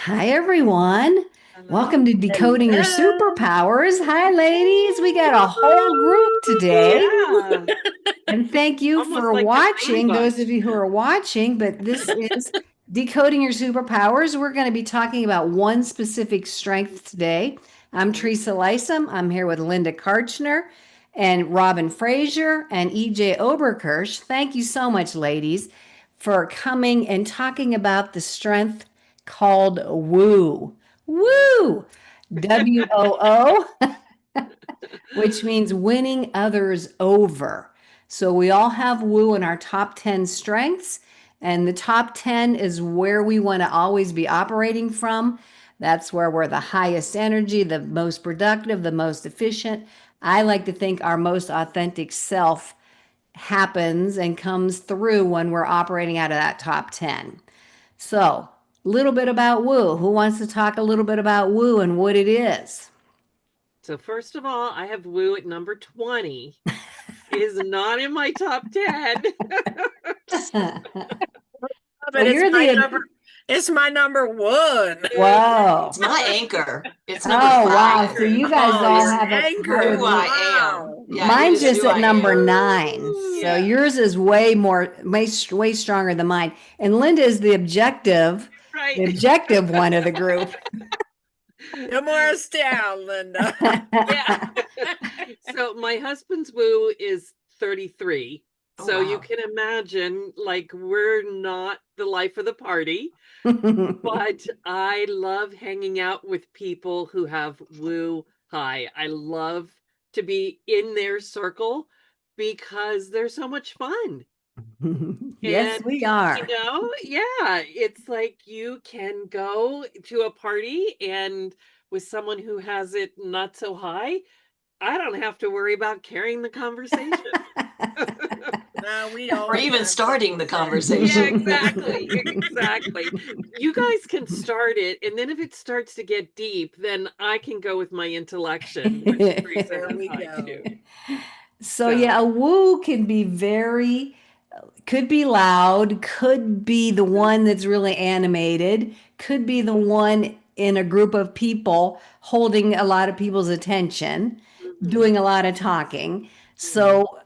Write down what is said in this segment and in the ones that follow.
Hi, everyone. Welcome to Hello. Decoding Your Hello. Superpowers. Hi, ladies. We got a whole group Woo! today. Yeah, And thank you almost for like the Brady watching, those of Bunch. you who are watching. But this is Decoding Your Superpowers. We're going to be talking about one specific strength today. I'm Mhm. Teresa Lysam. I'm here with Linda Karchner and Robin Frazier and EJ Oberkirsch. Thank you so much, ladies, for coming and talking about the strength called Woo. Woo! WOO, which means winning others over. So we all have woo in our top 10 strengths, and the top 10 is where we want to always be operating from. That's where we're the highest energy, the most productive, the most efficient. I like to think our most authentic self happens and comes through when we're operating out of that top 10. So, a little bit about woo. Who wants to talk a little bit about woo and what it is? So first of all, I have Woo at number 20. It is not in my top 10. But So you're the it's my number one. whoa. It's my anchor. It's number Oh wow. So five. you Anchor. guys Oh, all your have it It's higher anchor. who than I me. am. Wow. Yeah, it Mine's is just who at I number am. nine. So Yeah, yours is way more, way stronger than mine. And Linda is the right. objective one of the group. No more us down, Linda. Yeah. So my husband's Woo is 33. Oh, So you wow. can imagine, like, we're not the life of the party, but I love hanging out with people who have Woo high. I love to be in their circle because they're so much fun. Yes, And, we are. yeah, it's like you can go to a party and with someone who has it not so high, I don't have to worry about carrying the conversation. No, we Or don't even have to starting do the that. Yeah, conversation. exactly. Exactly. You guys can start it, and then if it starts to get deep, then I can go with my intellection, which Teresa There has we high go. too. So So, yeah, a woo can be could be loud, could be the one that's really animated, could be the one in a group of people holding a lot of people's attention, mhm, doing a lot of talking. mhm. So,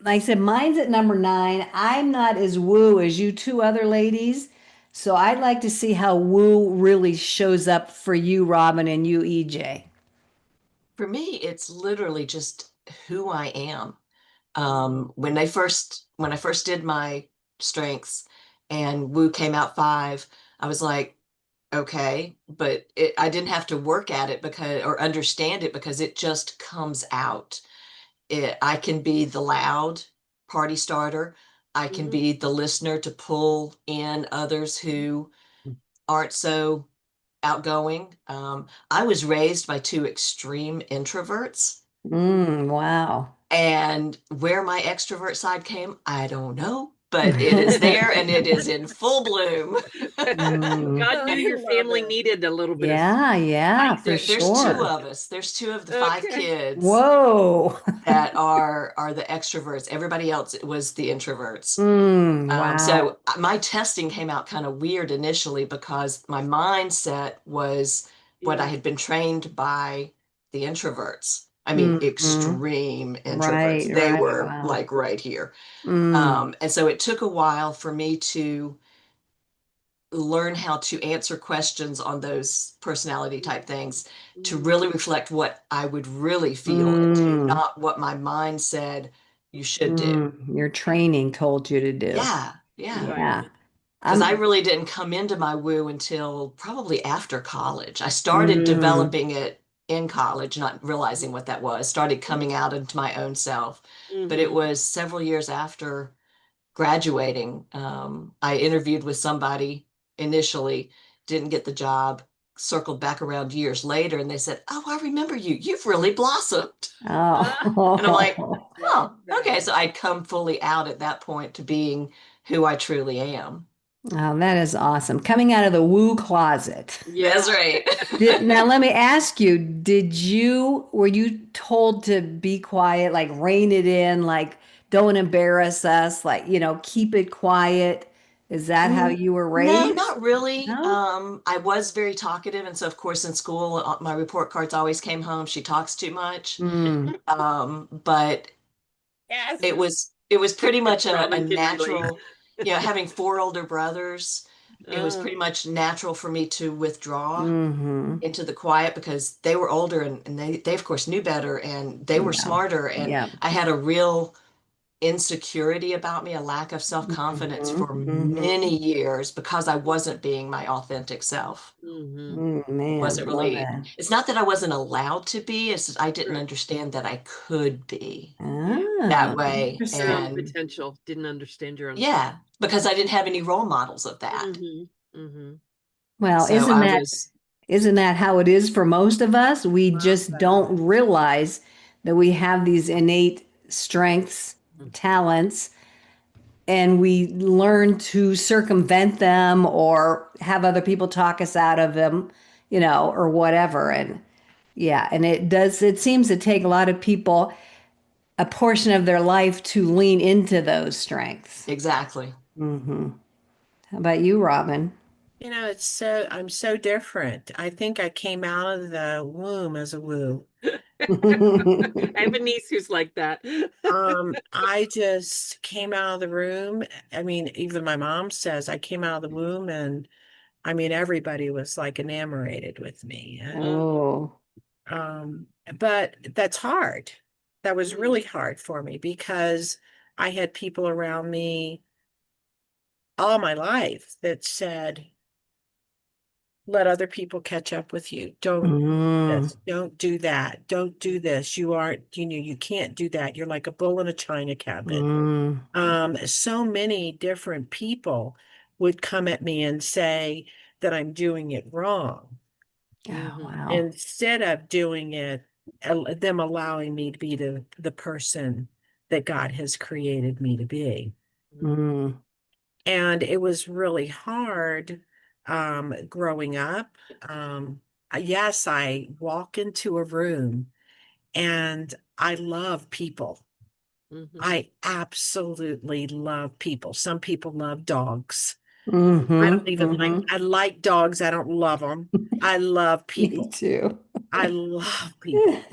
like I said, mine's at number nine. I'm not as woo as you two other ladies. So I'd like to see how woo really shows up for you, Robin, and you, EJ. For me, it's literally just who I am. Mm. When I first did my strengths and Woo came out five, I was like, okay, but I didn't have to work at it because or understand it because it just comes out. I can be the loud party starter. I can Mhm. be the listener to pull in others who aren't so outgoing. I was raised by two extreme introverts, Wow. and where my extrovert side came, I don't know, but it is there and it is in full bloom. Mm. God knew I your love family it. needed a little bit of Yeah, yeah, for There's two sure. of us. There's two of the five okay. kids Whoa. that are the extroverts. Everybody else was the introverts. Wow. So my testing came out kind of weird initially because my mindset was what I Yeah. had been trained by the introverts. I mean, Hmm. extreme Right, introverts. They right. were Wow. like right here. Mm, And so it took a while for me to learn how to answer questions on those personality type things to Mhm. really reflect what I would really feel into, mm, not what my mind said you should do. Your training told you to do. Yeah, yeah. Right. Yeah. Because I I'm, really didn't come into my woo until probably after college. I started mm, developing it in college, not realizing what that was, started coming out into my own self. But it Mhm. was several years after graduating. I interviewed with somebody initially, didn't get the job, circled back around years later, and they said, "Oh, I remember you. You've really blossomed." And I'm like, oh, Love "Oh, okay." that. So I'd come fully out at that point to being who I truly am. oh, that is awesome. Coming out of the woo closet. That's Yeah. right. Now let me ask you, were you told to be quiet, like rein it in, like don't embarrass us, like, keep it quiet? Is that how you were No, raised? not really. No? I was very talkative, and so of course in school, my report cards always came home. She talks too much. Mm. But Yes. it was pretty much a Robin can relate. natural, having four older brothers, it was Uh, pretty much natural for me to withdraw Mm-hmm. into the quiet because they were older and they of course knew better and they were Yeah. smarter and Yeah. I had a real insecurity about me, a lack of self-confidence Mm-hmm. for Mm-hmm. many years because I wasn't being my authentic self. mhm. Mm, man, Wasn't love really, that. it's not that I wasn't allowed to be, it's just I didn't Right. understand that I could be Ah, that way. Your own interesting. And potential. Didn't understand your own potential. yeah, because I didn't have any role models of that. Hmm. Hmm. Well, So I was, isn't that how it is for most of us? We Love just that. don't realize that we have these innate strengths, talents, and we learn to circumvent them or have other people talk us out of them, or whatever. And yeah, and it seems to take a lot of people a portion of their life to lean into those strengths. exactly. Hmm. How about you, Robin? I'm so different. I think I came out of the womb as a woo. I have a niece who's like that. I just came out of the room. I mean, even my mom says I came out of the womb and I mean everybody was like enamored with me. And Oh. Oh. um, but that's hard. That was Mm, really hard for me because I had people around me all my life that said, let other people catch up with you. Don't Mm, this, don't do that, don't do this. You aren't, you can't do that. You're like a bull in a china cabinet. mm. So many different people would come at me and say that I'm doing it wrong Oh, mhm, wow. instead of doing it, them allowing me to be the person that God has created me to be. mhm, Mm, And it was really hard growing up. Yes, I walk into a room and I love people. mhm. I absolutely love people. Some people love dogs. I don't mm-hmm, even like, mm-hmm. I like dogs. I don't love them. I love Me people. too. I love people.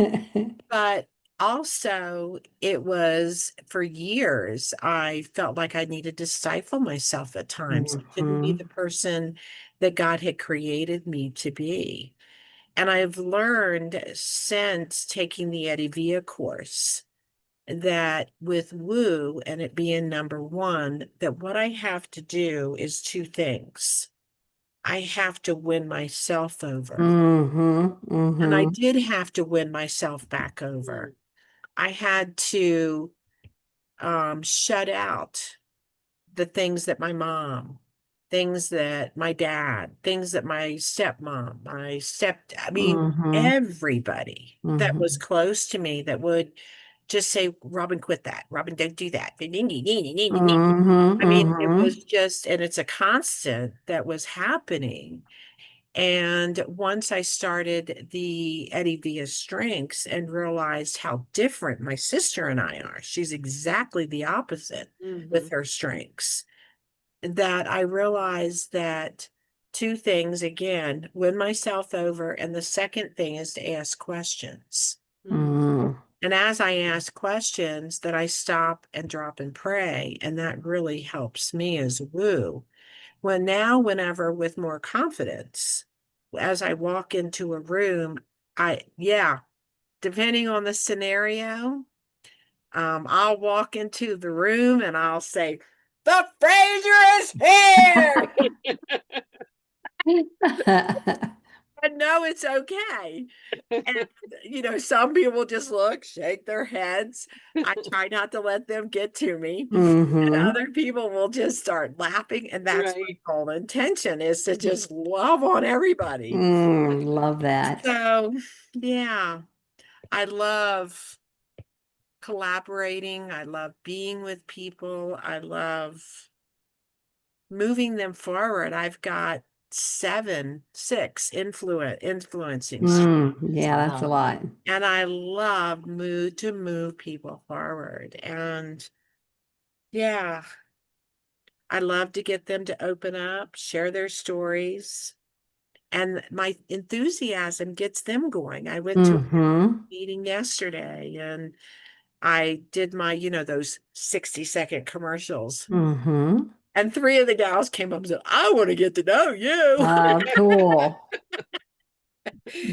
But also, it was for years, I felt like I needed to stifle myself at times. I couldn't be Mm-hmm. the person that God had created me to be. And I've learned since taking the Eddie Via course that with Woo and it being number one, that what I have to do is two things. I have to win myself over. Mm-hmm. And I Mm-hmm. did have to win myself back over. Mm, I had to shut out the things that my mom, things that my dad, things that my stepmom, I mean, Mm-hmm. everybody that was Mm-hmm. close to me that would just say, Robin, quit that. Robin, don't do that. I Mm-hmm. mean, it Mm-hmm. was just, and it's a constant that was happening. And once I started the Eddie Via Strengths and realized how different my sister and I are, she's exactly the opposite with mhm, her strengths, that I realized that two things again, win myself over. And the second thing is to ask questions. mm, Mm-hmm. And as I ask questions, that I stop and drop and pray. And that really helps me as woo. Well, now, whenever with more confidence, as I walk into a room, yeah, depending on the scenario, I'll walk into the room and I'll say, the Fraser is here. I know it's okay. And, some people just look, shake their heads. I try not to let them get to me. And Mm-hmm. other people will just start laughing. And that's my right. whole intention is to just love on everybody. Mm, love that. So, yeah, I love collaborating. I love being with people. I love moving them forward. I've got six influencing Mm, yeah, that's a Wow. lot. and I love to move people forward. And yeah, I love to get them to open up, share their stories, and my enthusiasm gets them going. I went to a Mm-hmm. meeting yesterday and I did my, those 60-second commercials. Mm-hmm. And three of the gals came up and said, I want to get to know you. Oh, cool.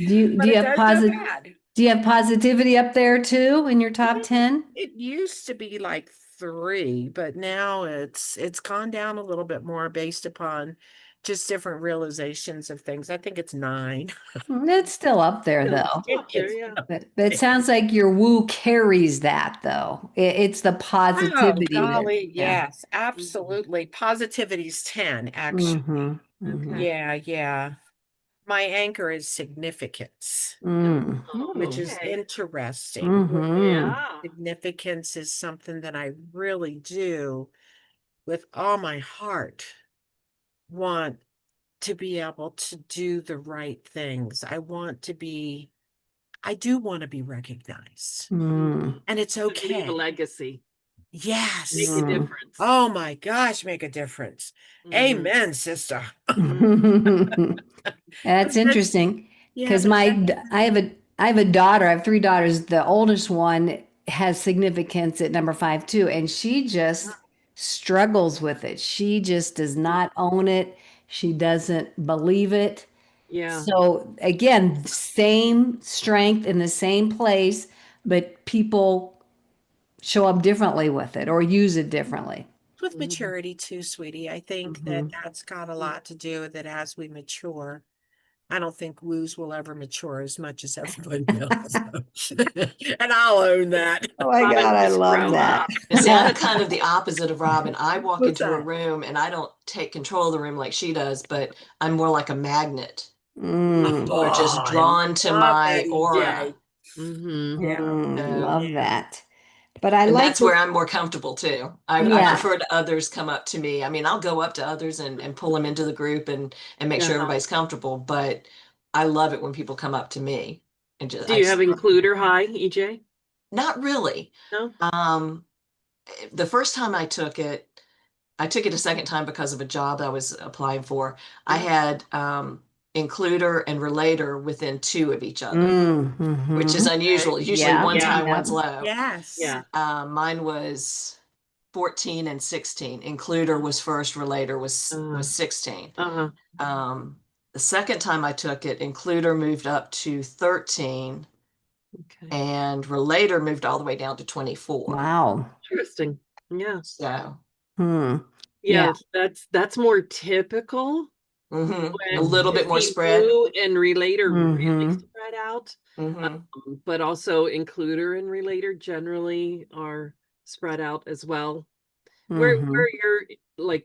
Do But you it have does go bad. do you have positivity up there too in your top 10? It used to be like 3, but now it's gone down a little bit more based upon just different realizations of things. I think it's 9. It's still up there Yeah, though. it's up there, yeah. But it sounds like your woo carries that though. It's the Oh, positivity that, golly, yeah. yes, absolutely. Positivity's 10, actually. Mm-hmm. Mm-hmm. Okay. Yeah, yeah. My anchor is significance, Mm. which is Okay. interesting. Mm-hmm. Yeah. Significance is something that I really do with all my heart want to be able to do the right things. I do want to be recognized. Mm. And it's To leave a okay. legacy, make Yes. a Mm. difference. Oh my gosh, make a difference. Mhm. Amen, sister. That's But that's, interesting yeah, because but that's, I have a daughter. I have 3 daughters. The oldest one has significance at number 5 too, and she just struggles with it. She just does not own it. She doesn't believe it. Yeah. So again, same strength in the same place, but people show up differently with it or use it differently. with Mhm. maturity too, sweetie. I think that Hmm. that's got a lot to do with it as we mature. I don't think woos will ever mature as much as everybody else. And I'll own that. Oh my Robin, God, I just love grow that. up. And see, I'm kind of the opposite of Robin. I walk What's into a that? room and I don't take control of the room like she does, but I'm more like a magnet. Mm, People are Oh, just I drawn to love that, my EJ. aura. Mhm. Yeah, So, love yeah. that. But I and like that's where the, I'm more comfortable too. I yeah. prefer to others come up to me. I mean, I'll go up to others and pull them into the group and make sure Yeah. everybody's comfortable, but I love it when people come up to me and just Do you have includer high, EJ? not really. No? Um, the first time I took it a second time because of a job I was applying for. I Uh-huh. had includer and relator within 2 of each other, which is Mm-hmm. unusual. Okay. Usually Yeah. one's Yeah. high, Yep. one's low. Yes. Yeah. Mine was 14 and 16. Includer was first, relator was Uh, 16. uh-huh. Um, the second time I took it, includer moved up to 13 Okay. and relator moved all the way down to 24. Wow. Interesting. Yeah. So, Hmm. Yeah. Yeah, that's more typical a when little you bit more see spread. Woo and Relator really Mm-hmm. spread out. Hmm But also Includer and Relator generally are spread out as well. Mm-hmm.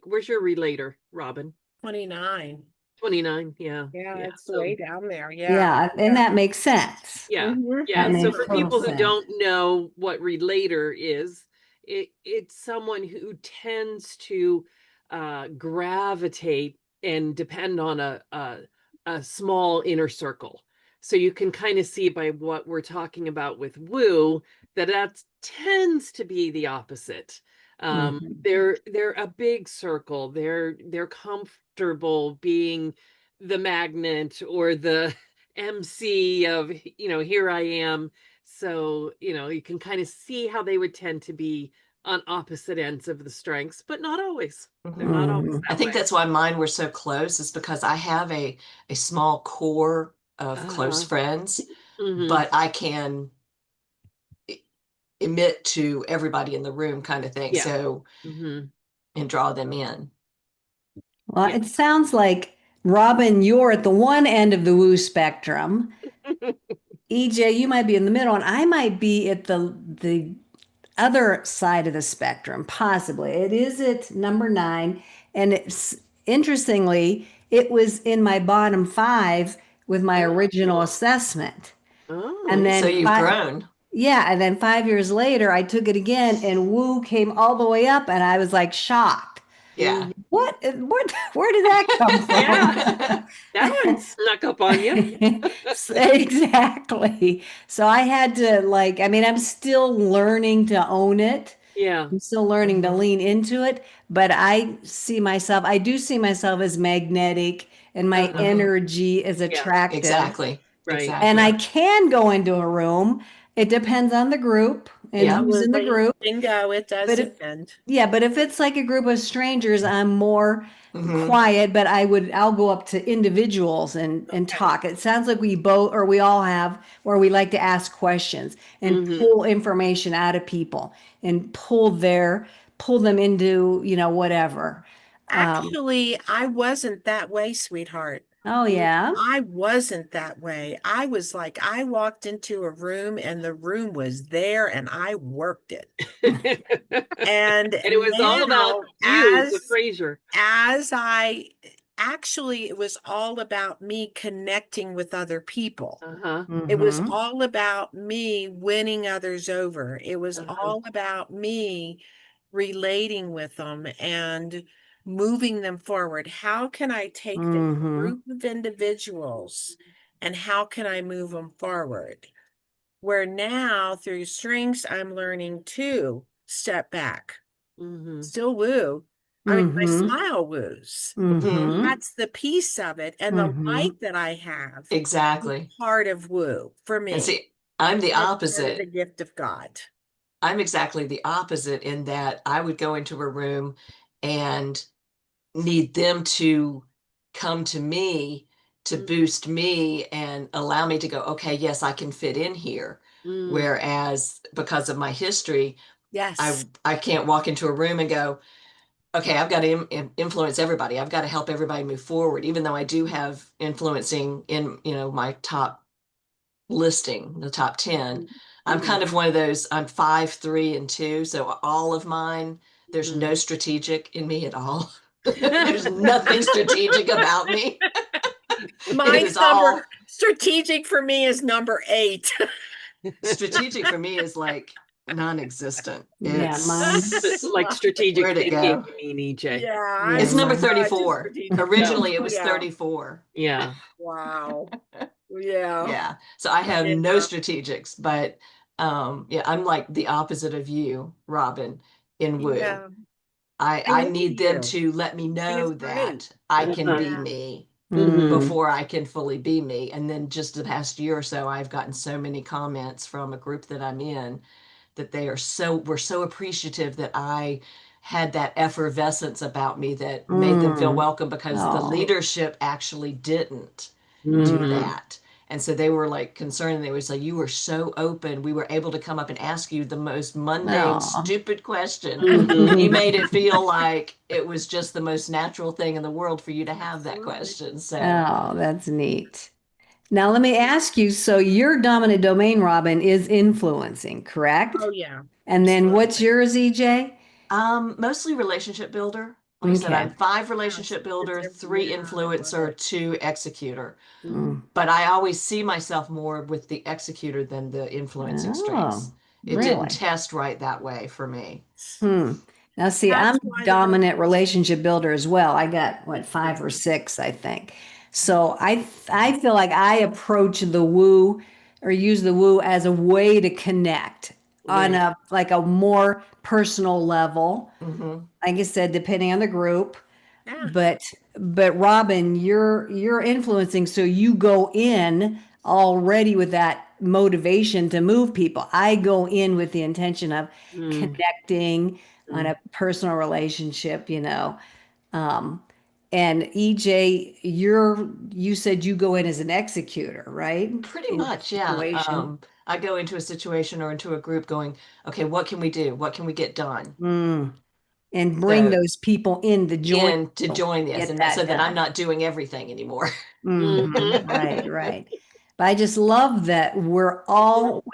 Where's your Relator, Robin? 29. 29. Yeah. Yeah, Yeah. it's So way down there. Yeah. Yeah. And Yeah. that makes sense. yeah. That Yeah. So makes for total people who sense. don't know what Relator is, it's someone who tends to gravitate and depend on a small inner circle. So you can kind of see by what we're talking about with Woo that tends to be the opposite. Mm-hmm. They're a big circle. They're comfortable being the magnet or the MC of, here I am. So, you can kind of see how they would tend to be on opposite ends of the strengths, but not always. They're hmm not always Mm-hmm. I that think way. that's why mine were so close, is because I have a small core of close Uh-huh. friends, Hmm. but I can emit to everybody in the room kind of thing. Yeah. So, Hmm. and draw them in. Well, Yeah. it sounds like Robin, you're at the one end of the woo spectrum. EJ, you might be in the middle, and I might be at the other side of the spectrum, possibly. It is at number 9, and it's interestingly, it was in my bottom 5 with my Oh, original assessment. And oh, So then you've grown. yeah, and then 5 years later, I took it again, and woo came all the way up, and I was like shocked. Yeah. mhm. Where did that come from? Yeah. That one snuck up on you. Exactly. So I had to like, I mean, I'm still learning to own it, Yeah. I'm still learning to lean into it, but I do see myself as magnetic and my Uh-huh. energy is Yeah. attractive. Exactly. Right. And I Exactly. can go into a room. It depends on the group and Yeah. who's in the Absolutely. group. Bingo, it does But if, depend. yeah, but if it's like a group of strangers, I'm more Hmm. quiet, but I'll go up to individuals and Okay. talk. It sounds like we all have where we like to ask questions and Mhm. pull information out of people and pull them into, whatever. Um, Actually, I wasn't that way, sweetheart. oh yeah. I wasn't that way. I was like, I walked into a room and the room was there and I worked it. And And it was all about now, you, the Fraser. as I actually, it was all about me connecting with other people. Uh-huh. It was Mm-hmm. all about me winning others over. It was Uh-huh. all about me relating with them and moving them forward. How can I take this Mm-hmm. group of individuals and how can I move them forward? Where now, through strengths, I'm learning to step back, Mm-hmm. still woo. I mean, my Mm-hmm. smile woos. Hmm. Mm-hmm. That's the piece of it. And the Mm-hmm. light that I have is Exactly. part of woo for And me. see, I'm the That's part of the opposite. gift of God. I'm exactly the opposite in that I would go into a room and need them to come to me to boost me and allow me to go, okay, yes, I can fit in here. Mm-hmm. Whereas because of my history, Yes. I can't walk into a room and go, okay, I've got to influence everybody. I've got to help everybody move forward, even though I do have influencing in, my top listing, the top 10. I'm Mm-hmm. kind of one of those, I'm 5, 3, and 2. So all of mine, there's no strategic in me at all. There's nothing strategic about me. It is Mine's all strategic for me is number 8. strategic for me is like non-existent. Yeah, mine. Like strategic Where'd it thinking, go? you mean, EJ? Yeah, Yeah, It's I'm number mine. such a 34. strategic. Yeah. Originally, it was Yeah. 34. Yeah. Wow. Yeah. Yeah. So I have no Yeah. strategics, but yeah, I'm like the opposite of you, Robin, in Woo. Yeah. I I envy need them you. to let me I think it's know great. that I can Uh-huh. be Yeah. me Mm-hmm. Mm. before I can fully be me. And then just the past year or so, I've gotten so many comments from a group that I'm in that were so appreciative that I had that effervescence about me that made them feel Mm. welcome because the Oh. leadership actually didn't do Mm-hmm. Mm. that. And so they were like concerned. And they would say, you were so open. We were able to come up and ask you the most mundane, Oh. stupid question. Mm-hmm. And you made it feel like it was just the most natural thing in the world for you to have that Absolutely. question. So Oh, that's neat. Now let me ask you, so your dominant domain, Robin, is influencing, correct? Oh, yeah. And then what's Absolutely. yours, EJ? mostly relationship builder. Like I said, I'm Okay. 5 Yes. relationship builder, 3 Yeah, I love influencer, it. 2 executor. Mm-hmm. Mm. But I always see myself more with the executor than the influencing Oh, strengths. It didn't really? test right that way for me. Hmm. Now, see, I'm That's why the dominant relationship builder as well. I got what, 5 or 6, I think. So I feel like I approach the woo or use the woo as a way to connect on Right. a like a more personal level. Hmm. Like I said, depending on the group. yeah. But Robin, you're influencing, so you go in already with that motivation to move people. I go in with the intention of Mm-hmm. connecting on a personal relationship, Um, and EJ, you said you go in as an executor, right? Pretty In much, a yeah. situation. I go into a situation or into a group going, okay, what can we do? What can we get done? Mm. And bring So those people in to join in to you, join this, get and that so that that I'm done. not doing everything anymore. Right, right. But I just love that we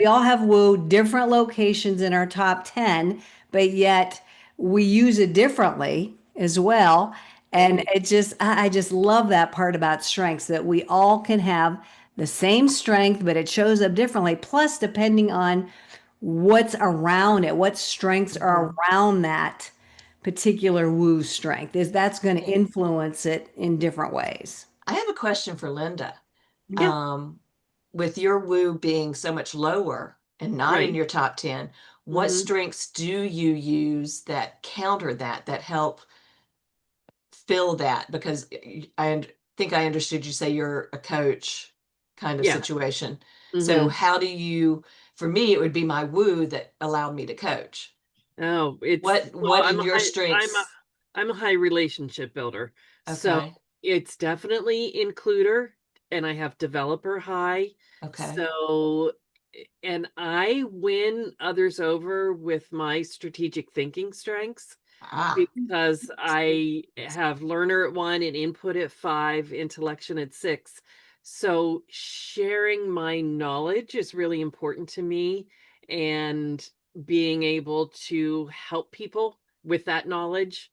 all have woo different locations in our top 10, but yet we use it differently as well. And I just love that part about strengths that we all can have the same strength, but it shows up differently. Plus, depending on what's around it, what strengths are Mhm. around that particular woo strength, that's going to influence it in different ways. I have a question for Linda. Yeah. Um, with your woo being so much lower and not in Right. your top 10, What Mhm. strengths do you use that counter that help fill that? Because think I understood you say you're a coach kind of Yeah. situation. So Mhm. how do you, for me, it would be my woo that allowed me to coach. Oh, What in your strengths? I'm a high relationship builder. So Okay. it's definitely includer, and I have developer high. Okay. So and I win others over with my strategic thinking strengths Ah. because I have learner at 1 and input at 5, intellection at 6. So sharing my knowledge is really important to me, and being able to help people with that knowledge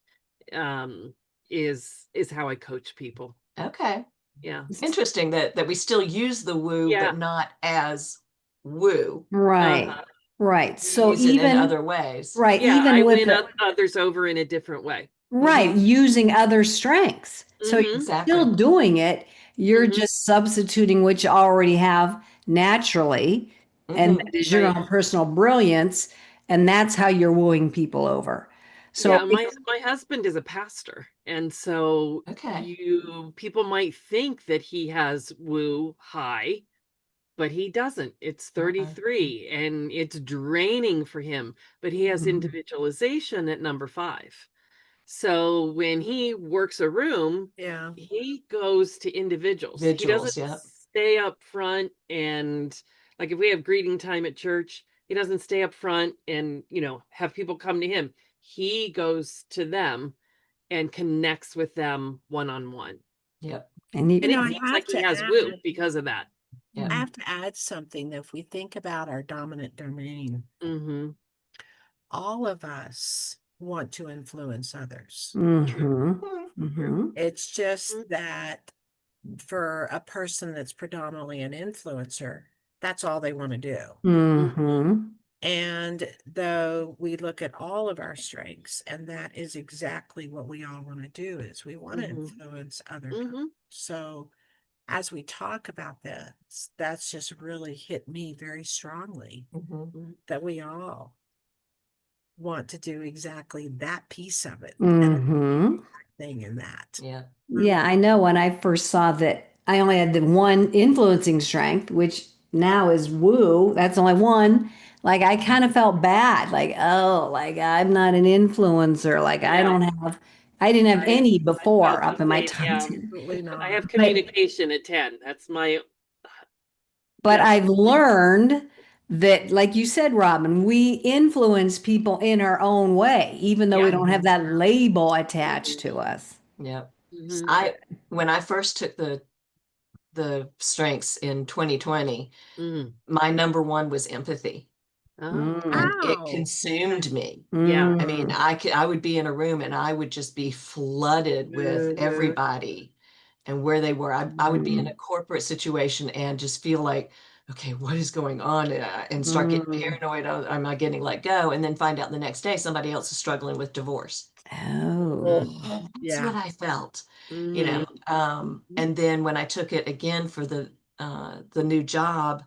um is how I coach people. Okay. Yeah. Interesting that we still use the woo, Yeah. but not as woo. Right. Uh-huh. Right. You So use it in even other ways. right, Yeah, I even with win the others over in a different way. right, Mm-hmm. using other strengths. So you're Mhm. Exactly. still doing it, you're Mhm. just substituting what you already have naturally, and Mm-hmm. that is your Right. own personal brilliance, and that's how you're wooing people over. So Yeah, my husband is a pastor, and so Okay. people might think that he has woo high, but he doesn't. It's Uh-uh. 33 and it's draining for him, but he has Mhm. individualization at number 5. So when he works a room, Yeah. he goes to individuals. He doesn't Vigils, yeah. stay up front and, like, if we have greeting time at church, he doesn't stay up front and, have people come to him. He goes to them and connects with them one on one. Yep. And And it I seems have like he to has woo add, because of that. Yep. I have to add something that if we think about our dominant domain, Mm-hmm. all of us want to influence others. True. mhm. True. Mhm. It's just Mhm. that for a person that's predominantly an influencer, that's all they want to do. Mhm. And though we look at all of our strengths, and that is exactly what we all want to do, is we want to Mhm. influence other people. Mhm. So as we talk about this, that's just really hit me very strongly Mm-hmm. Mhm. that we all want to do exactly that piece of it and Mhm. thing in that. Yeah. Yeah, I know when I first saw that I only had the one influencing strength, which now is woo, that's only one. Like I kind of felt bad, like, oh, like I'm not an influencer. Like Yeah. I didn't have I any I before felt the up in my same. top Yeah. 10. Absolutely I not. have But communication at 10. That's my but yeah. I've learned that, like you said, Robin, we influence people in our own way, even though we Yeah. don't have Mm-hmm. that label attached Mhm. to us. Yep. Mhm. But When I first took the strengths in 2020, Mhm. my number one was empathy, Oh, mm, and it Wow. consumed me. yeah. I mean, mm, I would be in a room and I would just be flooded with Mhm. everybody and where they were. I would be in mm, a corporate situation and just feel like, okay, what is going on? And start getting mm. paranoid. Oh, am I getting let go? And then find out the next day somebody else is struggling with divorce. Oh. Oh, That's yeah. what I felt, Mhm. and then when I took it again for the new job,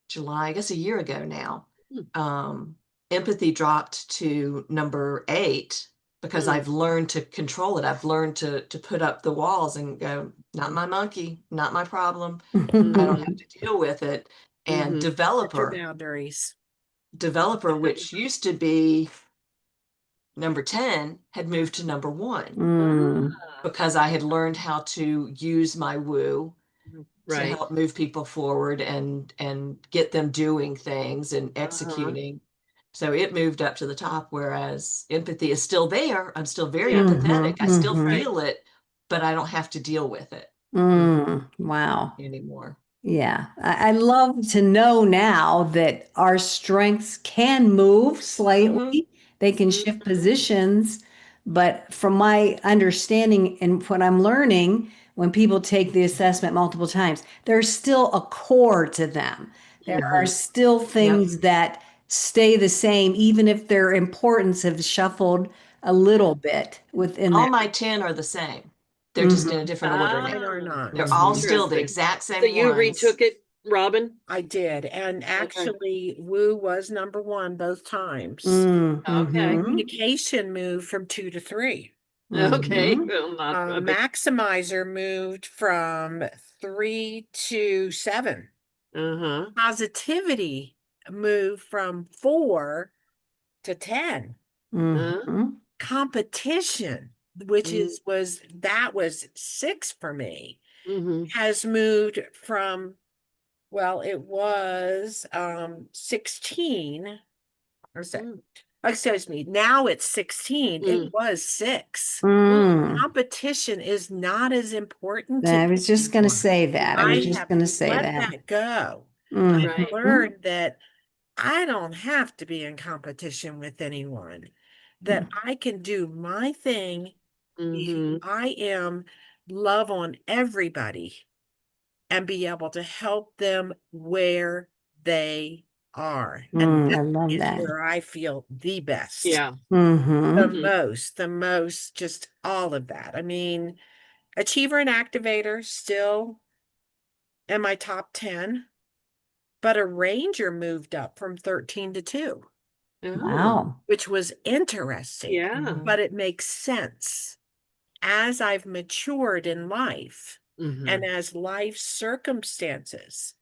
July, I guess a year ago now, Mhm. um, empathy dropped to number 8 because Mhm. I've learned to control it. I've learned to put up the walls and go, not my monkey, not my problem. I don't have Mhm. to deal with it. And Mhm. Set your boundaries. developer, which used to be number 10, had moved to number 1 Mm, Ah. because I had learned how to use my woo to Right. help move people forward and get them doing things and Uh-huh. executing. So it moved up to the top, whereas empathy is still there. I'm still very Yeah. empathetic. mhm, I still Right. mhm, feel it, but I don't have to deal with it wow. anymore. Yeah, I love to know now that our strengths can move Hmm. slightly. They can shift Mhm. positions. But from my understanding and what I'm learning, when people take the assessment multiple times, there's still a core to them. There are Mhm. still Yep. things that stay the same, even if their importance have shuffled a little bit within All there. my 10 are the same. They're just in Hmm a different order Ah, Mine now. are not. They're all hmm still the interesting. exact So same you ones. retook it Robin? I did. And Okay. actually, Woo was number one both times. Okay. Communication moved from 2 to 3. Okay. Well, not a big. Maximizer moved from 3 to 7. Uh-huh. Positivity moved from 4 to 10. Competition, which was 6 for me, has moved from, well, it was 16 or so. Excuse me, now it's 16. It was 6. Competition is not as important to I me was just going to anymore. say that. I I was just have going to say let that. that go. Mhm. I've learned that I don't have to be in competition with anyone, that I can do my thing, be who I am, love on everybody, and be able to help them where they are. And I that love is that. where I feel the best. Yeah. The most, just all of that. I mean, achiever and activator still in my top 10, but a ranger moved up from 13 to 2, Wow. which was interesting. Yeah. But it makes sense. As I've matured in life and as life circumstances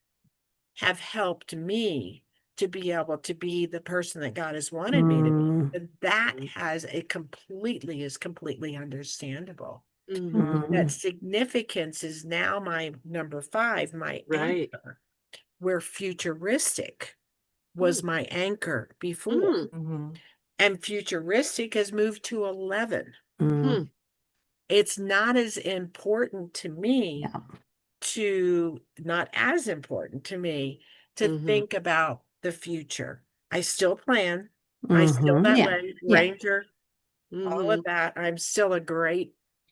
have helped me to be able to be the person that God has wanted me to be, and that is completely understandable. That significance is now my number 5, my Right. anchor, where futuristic was my anchor before. And futuristic has moved to 11. It's not as important to me to think about the future. I still plan. I still that way, Ranger, all of that. I'm still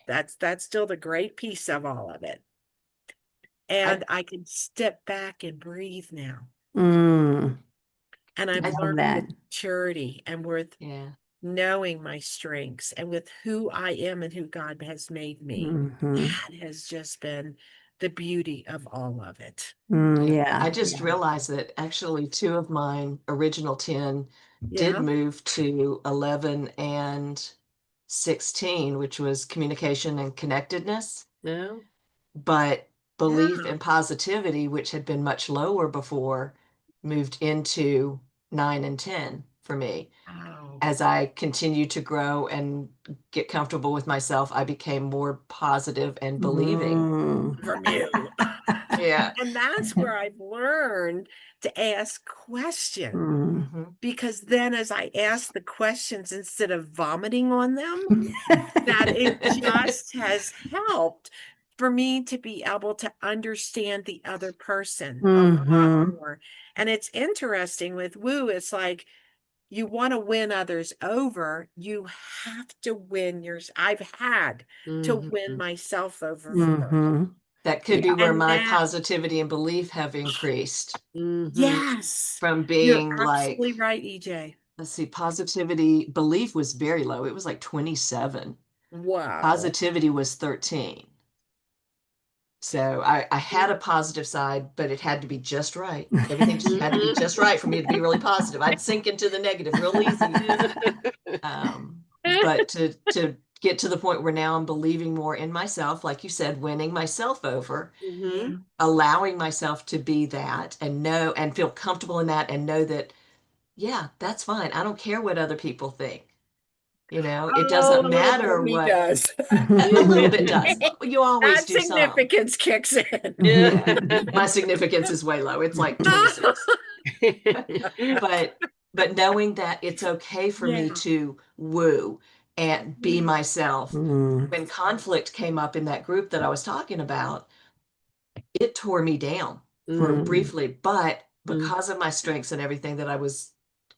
that's still the great piece of all of it. And I can step back and breathe now. And I've learned with maturity and with knowing my strengths and with who I am and who God has made me. That has just been the beauty of all of it. I just realized that actually 2 of mine original 10 did move to 11 and 16, which was communication and connectedness. No. But belief and positivity, which had been much lower before, moved into 9 and 10 for me. As I continued to grow and get comfortable with myself, I became more positive and believing. From you. Yeah. And that's where I've learned to ask questions. Because then as I ask the questions, instead of vomiting on them, that it just has helped for me to be able to understand the other person a lot more. And it's interesting with Woo, it's like, you want to win others over, you have to win yours. I've had to win myself over first. That could be where And my now, positivity and belief have increased yes, from you're being absolutely like, right, EJ. let's see, positivity, belief was very low. It was like 27. Wow. Positivity was 13. So I had a positive side, but it had to be just right. Everything just had to be just right for me to be really positive. I'd sink into the negative real easy. But to get to the point where now I'm believing more in myself, like you said, winning myself over, allowing myself to be that and know and feel comfortable in that and know that, yeah, that's fine. I don't care what other people think. You know, it doesn't matter He what does. a little bit does. You always That do some. significance kicks in. Yeah. My significance is way low. It's like 26. But knowing that it's okay for me to woo and be myself. When conflict came up in that group that I was talking about, it tore me down for briefly, but because of my strengths and everything that I was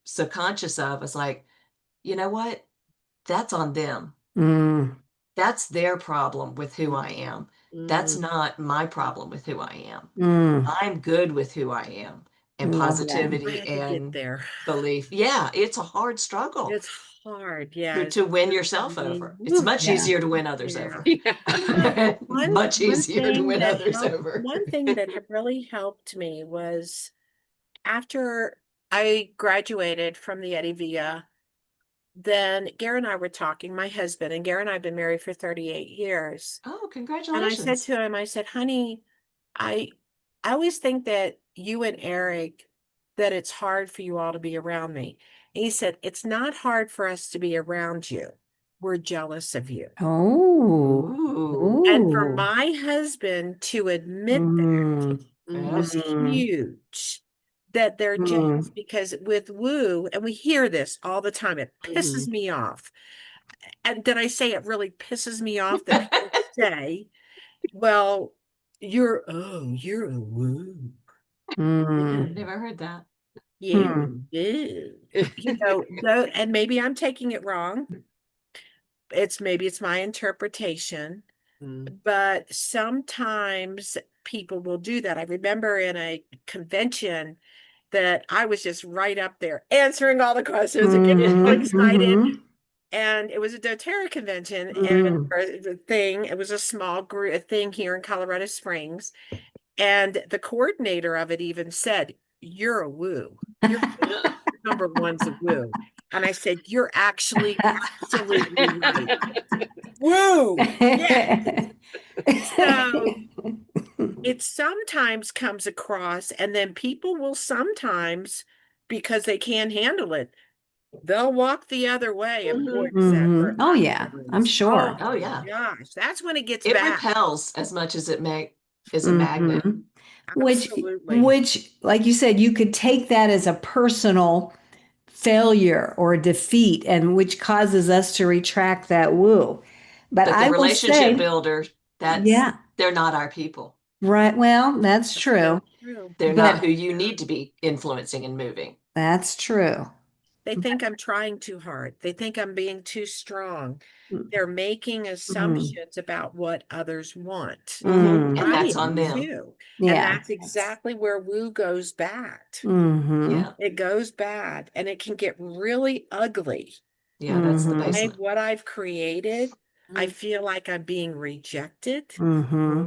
so conscious of, I was like, you know what? That's on them. That's their problem with who I am. That's not my problem with who I am. I'm good with who I am. and Love that. I positivity had to get and there. belief. Yeah, it's a hard struggle It's hard, yeah. to win yourself really- over. It's much Yeah. easier to win others Yeah. over. Yeah. Much easier to win others helped, over. one thing that had really helped me was after I graduated from the Eddie Via, then Gary and I were talking, my husband, and Gary and I have been married for 38 years. Oh, And I congratulations. said to him, I said, honey, I always think that you and Eric, that it's hard for you all to be around me. And he said, it's not hard for us to be around you. We're jealous of you. Oh. Ooh. And for Ooh. my husband to admit that Mm. was Mm. huge. That they're jealous because with Woo, and we hear this all the time, it pisses me off. And did I say it really pisses me off that people say, well, you're a Woo. Mm. Never heard that. Yeah, Mm. you know, and maybe I'm taking it wrong. Maybe it's my interpretation, but sometimes people will do that. I remember in a convention that I was just right up there answering all the questions and getting all excited. And it was a doTERRA convention or the thing. It was a small group, a thing here in Colorado Springs. And the coordinator of it even said, you're a Woo. You're number one's a Woo. And I said, you're actually absolutely right. Woo! Yeah. So it sometimes comes across, and then people will sometimes, because they can't handle it, they'll walk the other way. And boy, is that hurt Oh my yeah, I'm feelings. sure. Oh, yeah. Gosh, that's when it gets It bad. repels as much as it is a magnet. Absolutely. Which, like you said, you could take that as a personal failure or defeat, and which causes us to retract that woo. But But the I will relationship say, builder, yeah, they're not our people. right. Well, that's true. True. They're not But who you need to be influencing and moving. that's true. They think I'm trying too hard. They think I'm being too strong. They're making Mm. assumptions about what others want. Mm. And that's I on am them. too. And Yeah. that's exactly where Woo goes bad. Yeah. It goes bad and it can get really ugly. Yeah, that's the Mhm. baseline. What I've created, I feel like I'm being rejected. Mm-hmm.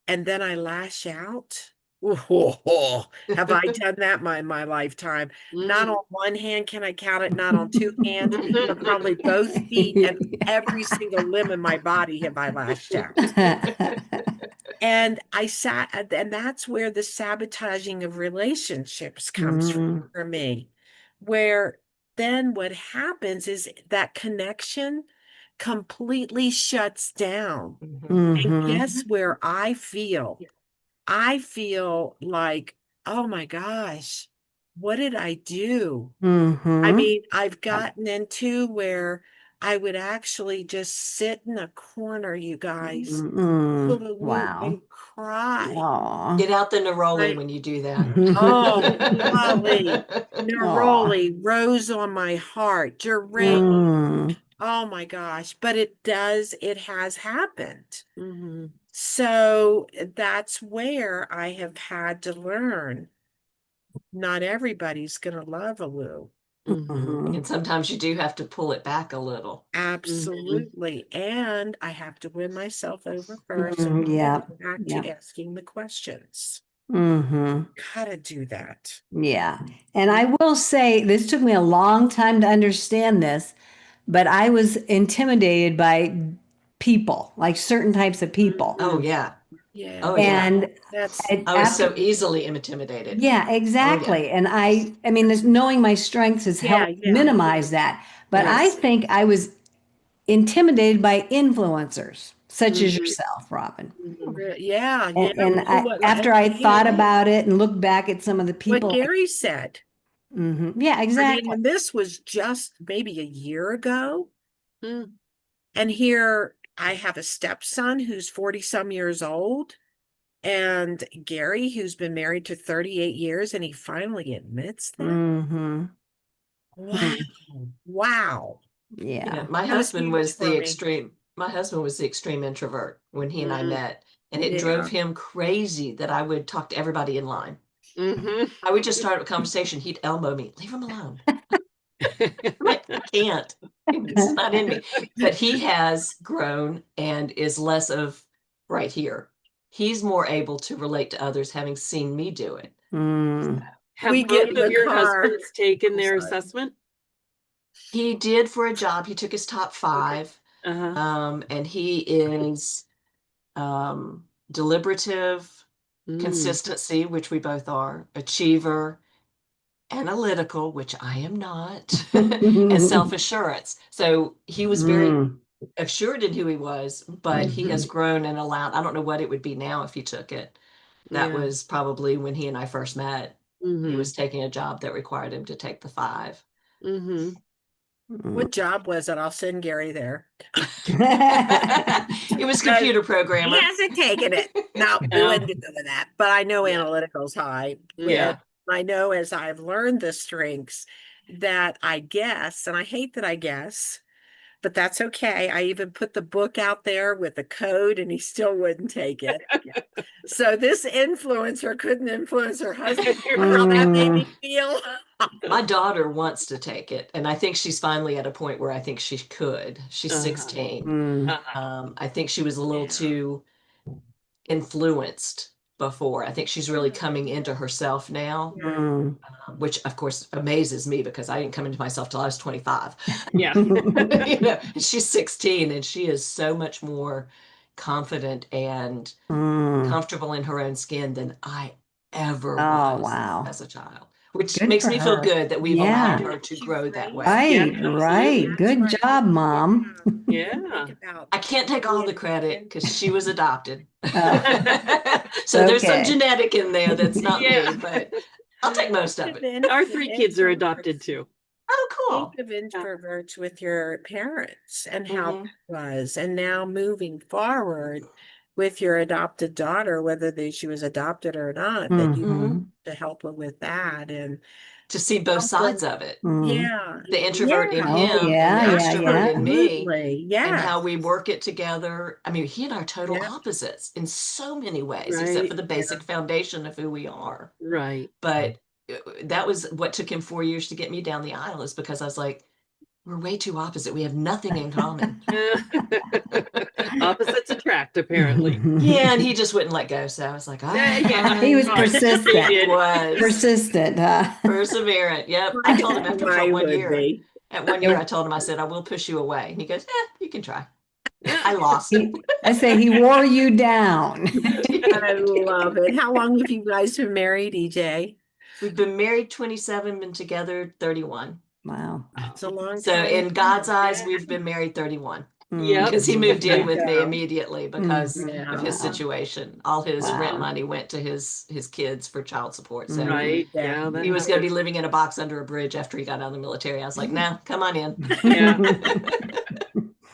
And then I lash out. Oh, have I done that in my lifetime? Not on one hand can I count it, not on two hands, but probably both feet and every single limb in my body have I lashed out. And and that's where the sabotaging of relationships comes from for me, where then what happens is that connection completely shuts down. And guess where I feel? I feel like, oh my gosh, what did I do? I mean, I've gotten into where I would actually just sit in a corner, you guys, full of Woo Wow. and cry. Aw. Get out the neroli Like, when you do that. oh, golly, Aw. neroli, rose on my heart, geranium. Oh my gosh, but it has happened. So that's where I have had to learn not everybody's going to love a Woo. And sometimes you do have to pull it back a little. Absolutely. And I have to win myself over first. And Yeah. go back to asking the questions. Gotta do that. Yeah. And I will say, this took me a long time to understand this, but I was intimidated by people, like certain types of people. Oh, yeah. Yeah. Oh, yeah. And I was so easily intimidated. yeah, exactly. And I mean, this knowing my strengths has helped minimize that. But I think I was intimidated by influencers, such as yourself, Robin. Yeah. And after I thought about it and looked back at some of the What people, Gary said. yeah, I exactly. mean, and this was just maybe a year ago. And here I have a stepson who's 40 some years old, and Gary, who's been married to 38 years, and he finally admits that. Wow. Wow. Yeah. My That was husband huge was for the me. extreme introvert when he and I met. And it drove him crazy that I would talk to everybody in line. Mhm. I would just start a conversation. He'd elbow me, leave him alone. I can't. This is not in me. But he has grown and is less of right here. He's more able to relate to others, having seen me do it. Mm. Have We get both in of the your car. husbands taken their Sorry. assessment? He did for a job. He took his top 5. Uh-huh. And he is deliberative, consistency, which we both are, achiever, analytical, which I am not, and self-assurance. So he was very Mm. assured in who he was, but he has Mhm. grown and allowed, I don't know what it would be now if he took it. That Yeah. was probably when he and I first met. He Mhm. was taking a job that required him to take the 5. Mhm. What job was it? I'll send Gary there. It was computer programmer. He hasn't taken it. No, we No. wouldn't do that. But I know Yeah. analytical's high. Yeah. I know as I've learned the strengths that I guess, and I hate that I guess, but that's okay. I even put the book out there with the code and he still wouldn't take it. So this influencer couldn't influence her husband. How that made me feel. My daughter wants to take it, and I think she's finally at a point where I think she could. She's Uh-huh. 16. Mm. Uh-huh. I think she was a little Yeah. too influenced before. I think she's really coming into herself now, Mm. which of course amazes me because I didn't come into myself till I was 25. Yeah. She's 16 and she is so much more confident and Mm. comfortable in her own skin than I ever Oh, was wow. as a child, which Good makes for me feel her. good that we've Yeah. allowed her to grow that way. Right, Yeah, right. absolutely. Good That's job, right. Mom. Yeah. Think about I can't take all the credit because she was adopted. So there's some Okay. genetic in there that's not Yeah. me, but I'll take most of it. Our 3 kids are adopted too. Oh, cool. Think of introverts with your parents and how Mhm. that was. And now moving forward with your adopted daughter, whether she was adopted or not, that you Mhm. to help her with that and To see both help her- sides of it, Mhm. Yeah. the introvert in Yeah. Oh, him and yeah, the yeah, extrovert yeah. in me, Absolutely. and Yeah. how we work it together. I mean, he and I are total Yeah. opposites in so many ways, except Right. for the basic foundation of who we are. Right. But that was what took him 4 years to get me down the aisle, is because I was like, we're way too opposite. We have nothing in common. Opposites attract, apparently. Yeah, and he just wouldn't let go. So I was like, all right, Yeah. He was fine. persistent. He did. Was Persistent, huh? perseverant. Yep. I told him after I one would year. be. At 1 year, I told him, I said, I will push you away. And he goes, you can try. I lost. I say he wore you down. I love it. How long have you guys been married, EJ? We've been married 27, been together 31. Wow. It's a long So time. in God's eyes, Yeah. we've been married 31. Yep. Because he moved in There with you me go. immediately because Mhm. of his Wow. situation. All his Wow. rent money went to his kids for child support. So Right. Yeah. Yeah. That he was going to be happens. living in a box under a bridge after he got out of the military. I was like, no, come on in. Yeah.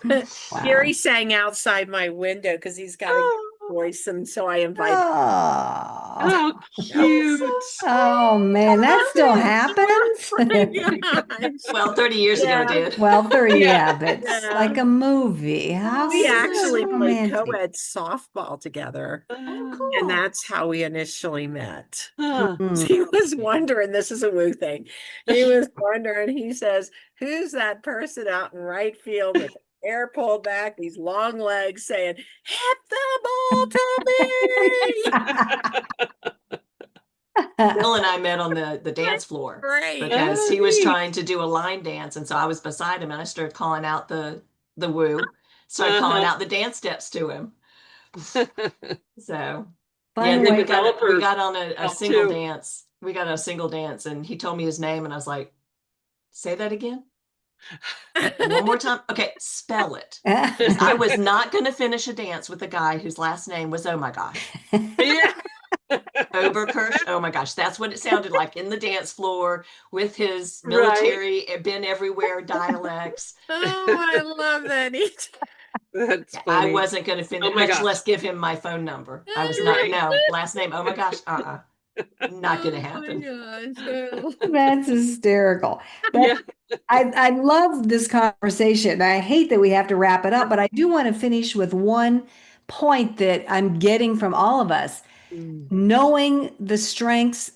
Wow. Gary sang outside my window because he's got a good voice, and so I invited. Oh. Oh, cute. Oh man, that still happens. Well, 30 years ago it Yeah. did. Well, 30, Yeah. yeah, but it's Yeah. like a movie. How We actually played romantic. co-ed softball together, Oh, and cool. that's how we initially met. Mm. He was wondering, this is a woo thing. He was wondering, he says, who's that person out in right field with the hair pulled back, these long legs saying, hit the ball to me? Bill and I met on the dance floor Great. because Oh, he was neat. trying to do a line dance. And so I was beside him and I started calling out the woo, started calling out the dance steps to him. So yeah, Fun then way. we developers got on a help single too. dance. We got a single dance and he told me his name and I was like, say that again. One more time. Okay, spell it. I was not going to finish a dance with a guy whose last name was oh my gosh. Yeah. Oberkirsch. Oh my gosh, that's what it sounded like in the dance floor with his military, been everywhere dialects. Oh, I love that. That's I funny. wasn't going to finish, Oh my much gosh. less give him my phone number. I was not, Right. no, last name, oh my gosh, not going to happen. Oh That's hysterical. Yeah. I love this conversation. I hate that we have to wrap it up, but I do want to finish with one point that I'm getting from all of us. Mm. Knowing the strengths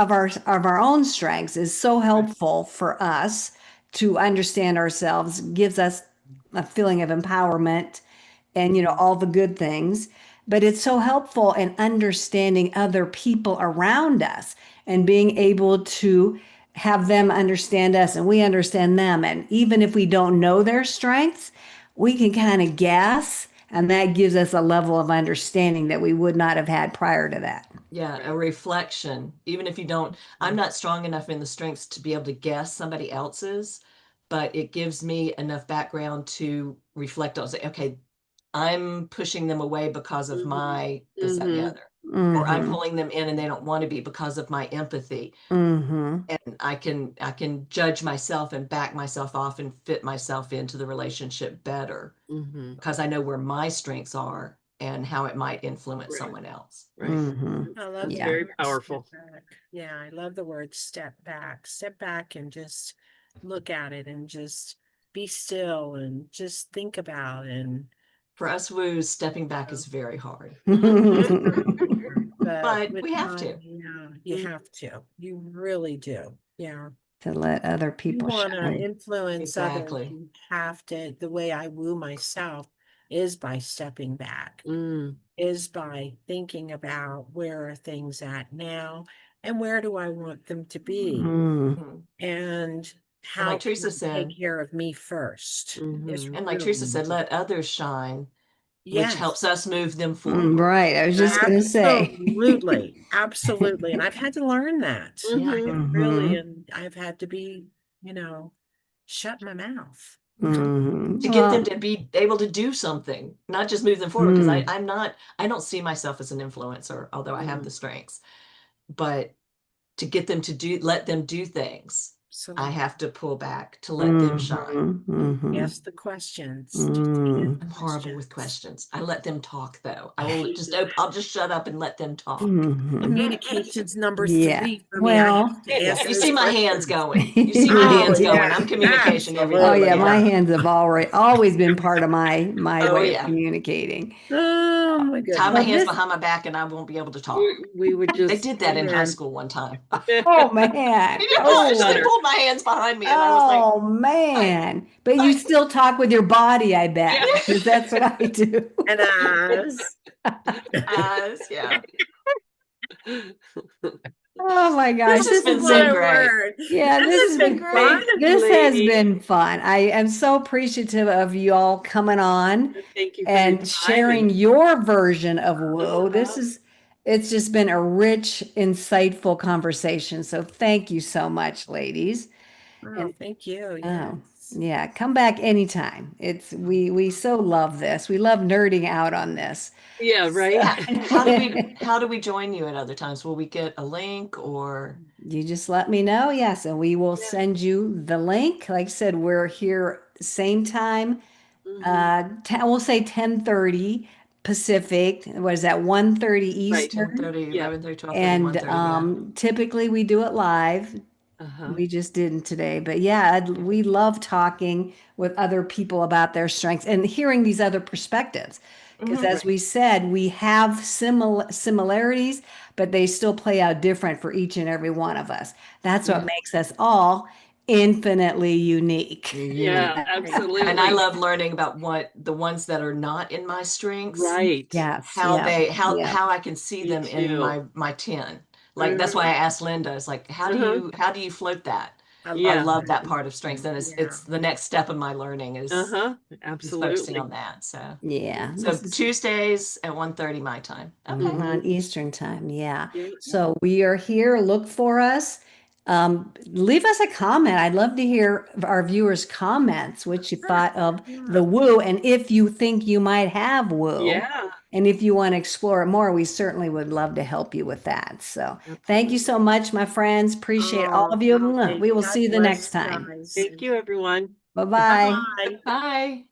of our own strengths is so helpful for us to understand ourselves, gives us a feeling of empowerment and all the good things, but it's so helpful in understanding other people around us and being able to have them understand us and we understand them. And even if we don't know their strengths, we can kind of guess, and that gives us a level of understanding that we would not have had prior to that. Yeah, a reflection. Even if you don't, I'm not strong enough in the strengths to be able to guess somebody else's, but it gives me enough background to reflect on, say, okay, I'm pushing them away because of my this, that, and the other. Or I'm pulling them in and they don't want to be because of my empathy. Mm-hmm. And I can judge myself and back myself off and fit myself into the relationship better because I know where my strengths are and how it might influence someone else. Right. Mm-hmm. I love That's the very word powerful. step back. Yeah, I love the word step back. Step back and just look at it and just be still and just think about and For us woos, stepping back is very hard, but but with we have time, to. yeah, you have to. You really do. Yeah. To let other You people want to shine. influence others, Exactly. you have to. The way I woo myself is by stepping back, is by thinking about where are things at now and where do I want them to be, Mm. and how like can Teresa I said, take care of me first. It's and like really Teresa said, let others shine, which yes. helps us move them forward. Right. I was just going to say. Absolutely. Absolutely. And I've had to learn that. Yeah. I have Mhm. really, and I've had to be, shut my mouth. Mhm. To get them Well, to be able to do something, not just move them forward. Because I don't see myself as an influencer, although I have the strengths. But to get them to let them do things, I Absolutely. have to pull back to let them shine. mhm. Ask the questions. Just Mm. ask I'm horrible with questions. I let them talk though. I'll just shut up and let them talk. Mhm. Communication's number Yeah. 3 for me. I Well, have to Yeah, ask you those see my hands questions. going. You see my Oh, hands going. yeah, I'm communication every oh absolutely. yeah, my Yeah. hands have always been part of my Oh way of yeah. communicating. Oh my Tie my Well, goodness. hands this behind my back and I won't be able to talk. We would They just did that in high Amen. school one time. oh man. They Oh. pulled my hands behind me and I was like, Oh man. But you still talk with your body, I bet, Yeah. because that's what I do. And eyes. yeah. Oh my gosh, This has this been has What so been a great. word. yeah, This this has has been been fun. Thank great. you, This has ladies. been fun. I am so appreciative of you all coming on Thank you for your and time sharing and your version of woo. uh-huh. It's just been a rich, insightful conversation. So thank you so much, ladies. Oh, And thank you. oh, Yes. yeah, come back anytime. We so love this. We love nerding out on this. Yeah, right. How do we join you at other times? Will we get a link or? You just let me know. Yes, and we will Yeah. send you the link. Like I said, we're here same time. We'll say 10:30 Pacific. What is that? 1:30 Right. Eastern. 10:30, Yeah. 11:30, 12:30, And 1:30, yeah. typically we do it live. Uh-huh. We just didn't today. But yeah, we love talking with other people about their strengths and hearing these other perspectives. Because as we said, we have similarities, but they still play out different for each and every one of us. That's what makes us all infinitely unique. Yeah, Unique. And I absolutely. love learning about what the ones that are not in my strengths, Right. Yes, how yeah, they yeah. how I can see Me them in too. my 10. Like that's why I asked Linda, it's like, Uh-huh. how do you float that? I I love Yeah. love that that. part of strengths. And Yeah. it's the next step of my learning Uh-huh. is focusing Absolutely. on that. Yeah, So this is Tuesdays at 1:30 my time. Okay. on Eastern time. Yeah. Yeah. So we are here. Look for us. Leave us a comment. I'd love to hear our viewers' comments, what you thought of the woo, and if you think you might have woo. Yeah. And if you want to explore it more, we certainly would love to help you with that. So thank you Absolutely. so much, my friends. Appreciate all Oh, of you. golly. We will God see you the bless next you time. guys. Thank you, everyone. Bye bye. Bye. Bye.